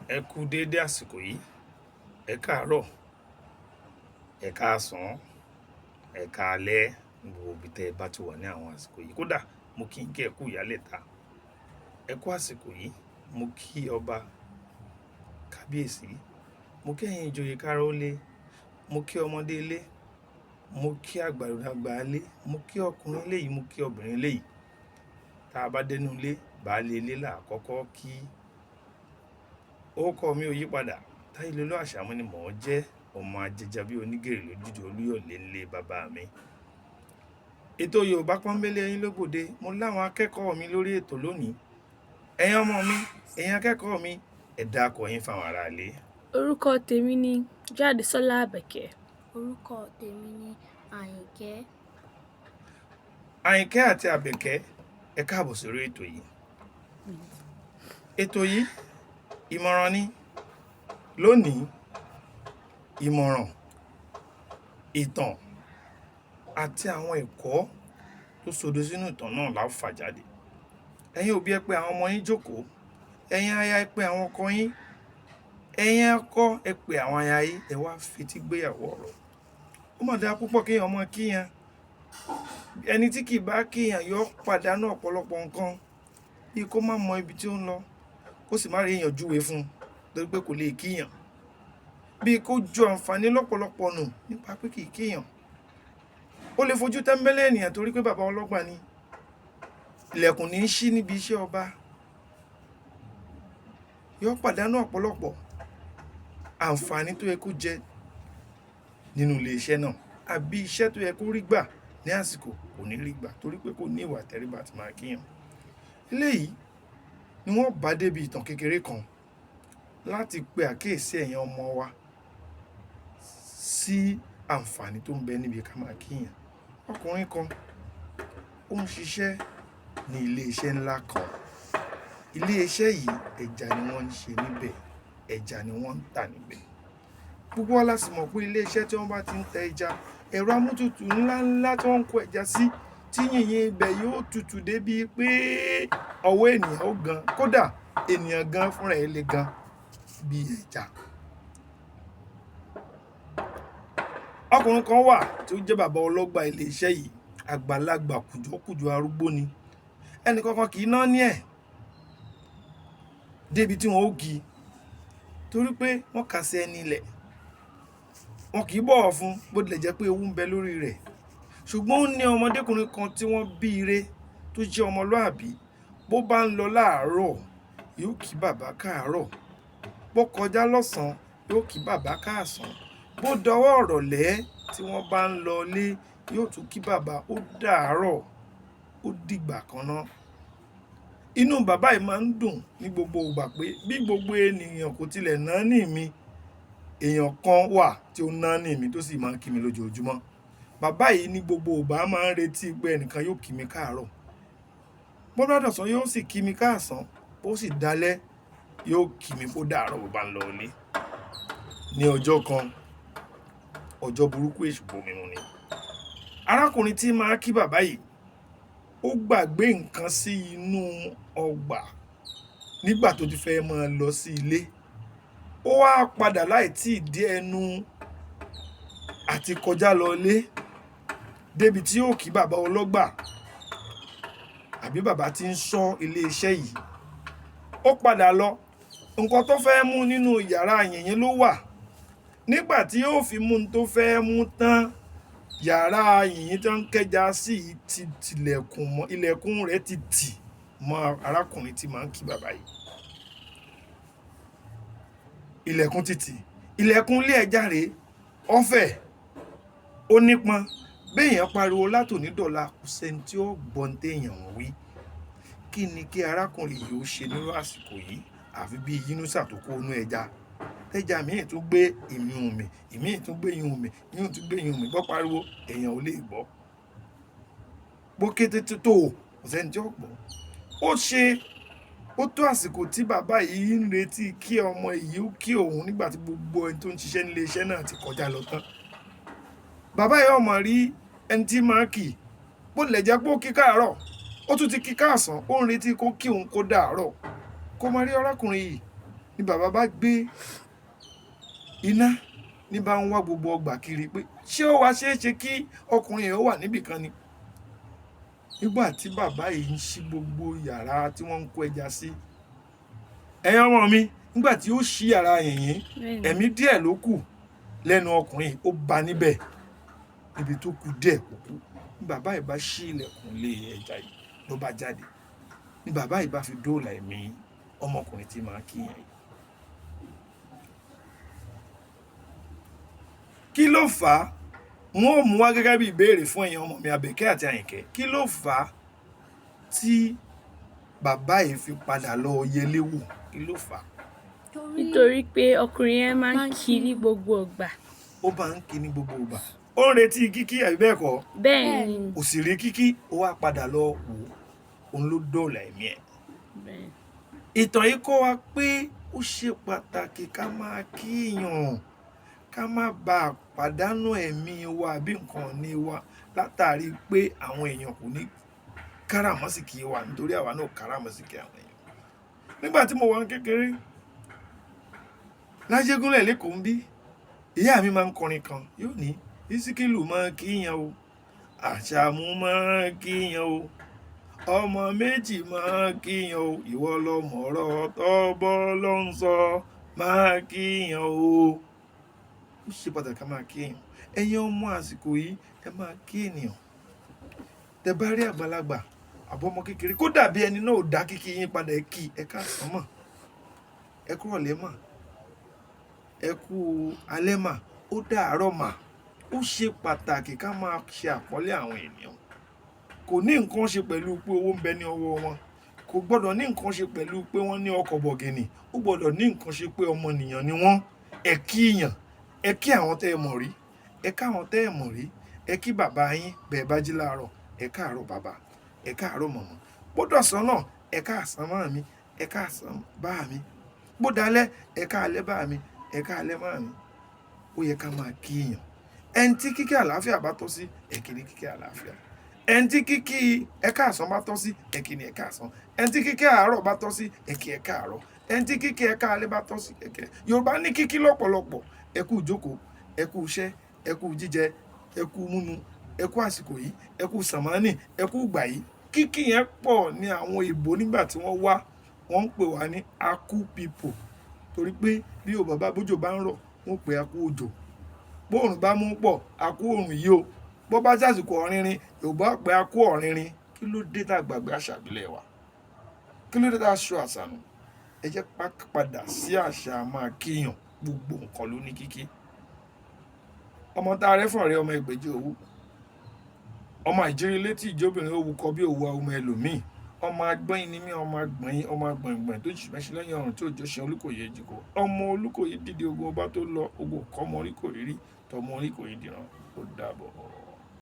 Ẹ kú déédé àsìkò yìí, ẹ káàárọ̀, ẹ káàsán, ẹ káalẹ́ ní gbogbo ibi tẹ́ ẹ bá ti wà ní àwọn àsìkò yìí. Kódà mo kí yín kí ẹ kú ìyálẹ̀ta, ẹ kú àsìkò yìí, mo kí ọba kábíyèsí, mo kí ẹ̀yin ìjòyè káró lé, mo kí ọmọdé ilé, mo kí àgbàlagbà ilé, mo kí ọkùnrin ilé yìí, mo kí obìnrin ilé yìí. Tá a bá dénú ilé, baálé ilé là á kọ́kọ́ kí. Orúkọ mi ò yí padà, Táyélolú Àṣàmú ni mò ń jẹ́, ọmọ ajẹjà bí onígèrè lójúde Olúyọ̀lé ńlé bàbá mi. Ètò Yorùbá Pọ́nbélé yín lógbòde, mo láwọn akẹ́kọ̀ọ́ mi lórí ètò lónìí. Ẹ̀yin ọmọ mi, ẹ̀yin akẹ́kọ̀ọ́ mi, ẹ dákọ̀ yín fáwọn aráalé. Orúkọ tèmi ni Jádesọ́lá Àbẹ̀kẹ́. Orúkọ tèmi ni Àyìnkẹ́. Àyìnkẹ́ àti Àbẹ̀kẹ́, ẹ káàbọ̀ sórí ètò yìí. Ètò yìí, ìmọ̀ràn ni. Lónìí, ìmọ̀ràn, ìtàn àti àwọn ẹ̀kọ́ tó sodo sínú ìtàn náà la ó fà jáde. Ẹ̀yin òbí ẹ pé àwọn ọmọ yín jókòó, ẹ̀yin aya ẹ pé àwọn ọkọ yín, ẹ̀yin ọkọ ẹ pé àwọn aya yín, ẹ wá fetí gbéyàwó ọ̀rọ̀. Ó mà dáa púpọ̀ kéèyàn ọmọ kíyàn. Ẹni tí kì bá kíyàn yóò pàdánù ọ̀pọ̀lọpọ̀ nǹkan, bí kó má mọ ibi tí ó ń lọ, kó sì má rí èèyàn júwe fún un torí pé kò lè kíyàn. Bí kó ju àǹfààní lọ́pọ̀lọpọ̀ nù nípa pé kì í kíyàn. Ó lè fojú tẹ́ńbẹ́lẹ́ ènìyàn torí pé bàbá ọlọ́gbà ni. Ilẹ̀kùn ní í ṣí níbi iṣẹ́ ọba. Yóò pàdánù ọ̀pọ̀lọpọ̀ àǹfààní tó yẹ kó jẹ nínú ilé iṣẹ́ náà, àbí iṣẹ́ tó yẹ kó rí gbà ní àsìkò kò ní rí gbà torí pé kò ní ìwà tẹríba àti máa kíyàn. Eléyìí ni wọ́n bá débi ìtàn kékeré kan láti pe àkíyèsí ẹ̀yin ọmọ wa sí àǹfààní tó ń bẹ níbi ká máa kíyàn. Ọkùnrin kan ó ń ṣiṣẹ́ ní ilé iṣẹ́ ńlá kan. Ilé iṣẹ́ yìí ẹja ni wọ́n ń ṣe níbẹ̀, ẹja ni wọ́n ń tà níbẹ̀. Gbogbo wa la sì mọ̀ pé ilé iṣẹ́ tí wọ́n bá ti ń tẹ ẹja, ẹ̀rọ amútutù ńláńlá tí wọ́n ń kó ẹja sí, tí yìnyín ibẹ̀ yóò tutù débi pé ọwọ́ ènìyàn ó gan, kódà ènìyàn gan fúnra ẹ̀ lè gan bí ẹja. Ọkùnrin kan wà tí ó jẹ́ bàbá ọlọ́gbà ilé iṣẹ́ yìí, àgbàlagbà kùjọ́kùjọ́ arúgbó ni. Ẹnì kankan kì í ná ní ẹ̀ débi tí wọ́n ó gi torí pé wọ́n kà sí ẹni ilẹ̀. Wọn kì í bọ̀wọ̀ fún bó tilẹ̀ jẹ́ pé ewu ń bẹ lórí rẹ̀. Ṣùgbọ́n ó ní ọmọdékùnrin kan tí wọ́n bí ire tó jẹ́ ọmọlúàbí. Bó bá ń lọ láàárọ̀, yóò kí bàbá káàárọ̀. Bó kọjá lọ́sàn-án, yóò kí bàbá káàsán. Bó dọwọ́ ìrọ̀lẹ́ tí wọ́n bá ń lọ ilé, yóò tún kí bàbá ó dàárọ̀, ó dìgbà kan náà. Inú bàbá yìí máa ń dùn ní gbogbo ìgbà pé bí gbogbo ènìyàn kò tilẹ̀ náání mi, èèyàn kan wà tí ó náání mi tó sì máa ń kí mi lójoojúmọ́. Bàbá yìí ní gbogbo ìgbà máa ń retí pé ẹnìkan yóò kí mi káàárọ̀. Bó bá dọ̀sán yóò sì kí mi káàsán, ó sì dalẹ́ yóò kí mi kó dàárọ̀ bó bá ń lọ ilé. Ní ọjọ́ kan, ọjọ́ burúkú èṣù bomimu ni. Arákùnrin tí máa kí bàbá yìí, ó gbàgbé nǹkan sí inú ọgbà nígbà tó ti fẹ́ máa lọ sí ilé. Ó wá padà láì tí ì dé ẹnu àti kọjá lọ ilé débi tí yóò kí bàbá ọlọ́gbà àbí bàbá tí ń ṣọ́ ilé iṣẹ́ yìí. Ó padà lọ, nǹkan tó fẹ́ mú nínú yàrá yìnyín ló wà. Nígbà tí yóò fi mú un tó fẹ́ mú tán, yàrá yìnyín tó ń kẹja sí ti tilẹ̀kùn mọ́, ilẹ̀kùn rẹ̀ ti tì mọ́ arákùnrin tí máa ń kí bàbá yìí. Ilẹ̀kùn ti tì, ilẹ̀kùn ilé ẹja rèé, ọ̀fẹ́, ó nípọn. Béèyàn pariwo látòní dọ̀la, kò sẹ́ni tí ó gbọ́n téèyàn ń wí. Kí ni kí arákùnrin yìí ó ṣe nírú àsìkò yìí àfi bí Yínúsà tó kó inú ẹja. Ẹja míì tún gbé ìyún mi, ìmíì tún gbé ìyún mi, ìyún tún gbé ìyún mi. Bọ́ pariwo, èèyàn ò lè gbọ́. Bó kété tó kò sẹ́ni tí ó gbọ́. Ó tó àsìkò tí bàbá yìí ń retí kí ọmọ yìí ó kí òun nígbà tí gbogbo ẹni tó ń ṣiṣẹ́ nílé iṣẹ́ náà ti kọjá lọ tán. Bàbá yìí ọmọ rí ẹni tí máa kì, bó lè jẹ́ pé ó kí káàárọ̀, ó tún ti kí káàsán, ó ń retí kó kí òun kó dàárọ̀. Kó máa rí arákùnrin yìí, ni bàbá bá gbé iná ní bá ń wá gbogbo ọgbà kiri pé ṣé ó wá ṣeé ṣe kí ọkùnrin yẹn ó wà níbì kan ni. Nígbà tí bàbá yìí ń ṣí gbogbo yàrá tí wọ́n ń kó ẹja sí, ẹ̀yin ọmọ mi, nígbà tí ó ṣí yàrá yìnyín, ẹ̀mí díẹ̀ ló kù lẹ́nu ọkùnrin ó bá níbẹ̀, ibi tó kù díẹ̀ kò kú. Ní bàbá yìí bá ṣí ilẹ̀kùn lé ẹja yìí ló bá jáde, ní bàbá yìí bá fi dóòlà ẹ̀mí ọmọkùnrin tí máa kí yẹn. Kí ló fà á? Wọ́n ò mú wá gẹ́gẹ́ bí ìbéèrè fún ẹ̀yin ọmọ mi Àbẹ̀kẹ́ àti Àyìnkẹ́. Kí ló fà á tí bàbá yìí fi padà lọ yẹlé wò? Kí ló fà á? Nítorí pé ọkùnrin yẹn máa ń kí ní gbogbo ìgbà. Ó bá ń kí ní gbogbo ìgbà. Ó ń retí kíkí àbí bẹ́ẹ̀ kọ́? Bẹ́ẹ̀ ni. Kò sì rí kíkí, ó wá padà lọ wò ó. Òun ló dóòlà ẹ̀mí ẹ̀. Bẹ́ẹ̀. Ìtàn yìí kọ́ wa pé ó ṣe pàtàkì ká máa kíyàn, ká má bàa pàdánù ẹ̀mí wa àbí nǹkan ní wa látàrí pé àwọn èèyàn kò ní káràmọ́sìkì wa nítorí àwa náà káràmọ́sìkì àwọn èèyàn. Nígbà tí mo wà ní kékeré, Lájégúnlẹ̀ lẹ́kọ̀ọ́ ń bí, ìyá mi máa ń kọrin kan, yóò ní Ìsíkìlù máa kíyàn o, Àṣàmú máa kíyàn o, ọmọ méjì máa kíyàn o, ìwọ lọmọ ọ̀rọ̀ tọ́bọ́ ló ń sọ máa kíyàn o. Ó ṣe pàtàkì ká máa kíyàn. Ẹ̀yin ọmọ àsìkò yìí ẹ máa kí ènìyàn. Tẹ́ bá rí àgbàlagbà àbọ̀mọ kékeré kó dàbí ẹni náà ò dá kíkí yín padà, ẹ kí, ẹ káàsán mà, ẹ kúrọ̀lẹ́ mà, ẹ kú alẹ́ mà, ó dàárọ̀ mà. Ó ṣe pàtàkì ká máa ṣe àpọ́nlé àwọn ènìyàn. Kò ní nǹkan ṣe pẹ̀lú pé owó ń bẹ ní ọwọ́ wọn, kò gbọ́dọ̀ ní nǹkan ṣe pẹ̀lú pé wọ́n ní ọkọ̀ bọ̀gìnì, ó gbọ́dọ̀ ní nǹkan ṣe pé ọmọnìyàn ni wọ́n. Ẹ kíyàn, ẹ kí àwọn tẹ́ ẹ mọ̀ rí, ẹ káwọn tẹ́ ẹ mọ̀ rí, ẹ kí bàbá yín bẹ́ẹ̀ bá jí láàárọ̀, ẹ káàárọ̀ bàbá, ẹ káàárọ̀ mọ̀mọ́. Bó dọ̀sán náà, ẹ káàsán mọ́ mi, ẹ káàsán bá mi. Bó dalẹ́, ẹ káalẹ́ bá mi, ẹ káalẹ́ mọ́ mi. Ó yẹ ká máa kíyàn. Ẹni tí kíkí àlàáfíà bá tọ́ sí, ẹ kí ní kíkí àlàáfíà. Ẹni tí kíkí ẹ káàsán bá tọ́ sí, ẹ kí ní ẹ káàsán. Ẹni tí kíkí àárọ̀ bá tọ́ sí, ẹ kí ẹ káàárọ̀. Ẹni tí kíkí ẹ káalẹ́ bá tọ́ sí, ẹ kí ẹ. Yorùbá ní kíkí lọ́pọ̀lọpọ̀. Ẹ kú ìjókòó, ẹ kú iṣẹ́, ẹ kú jíjẹ, ẹ kú múmu, ẹ kú àsìkò yìí, ẹ kú sàmánì, ẹ kú ìgbà yìí. Kíkí yẹn pọ̀ ní àwọn ìbò nígbà tí wọ́n wá, wọ́n ń pè wá ní aku people. Torí pé bí bàbá bójò bá ń rọ̀, wọ́n pè aku òjò. Bóòrùn bá mú pọ̀, aku òrùn yìí o. Bó bá sàsìkò ọ̀rìnrin, Yorùbá pè aku ọ̀rìnrin. Kí ló dé tá gbàgbé àṣà ìbílẹ̀ wa? Kí ló dé tá aṣọ àṣà nù? Ẹ jẹ́ padà sí àṣà máa kíyàn. Gbogbo nǹkan ló ní kíkí. Ọmọ tá a rẹ́ fún ọ̀rẹ́ ọmọ Ìgbèjì Òwú. Ọmọ àìjírí létí ìjóbìnrin òwú kọ bí òwú ọmọ ẹlòmíì. Ọmọ agbọ́n ni mí, ọmọ agbọ̀ngbọ̀n tó jù mẹ́sì lẹ́yìn ọ̀run tí òjò ṣe Olúkòyí Èjìkò. Ọmọ Olúkòyí dìde ogun ọba tó lọ, ogun kọ́mọ Oríkòyí rí, tọmọ Oríkòyí dìran. Ó dàbọ̀.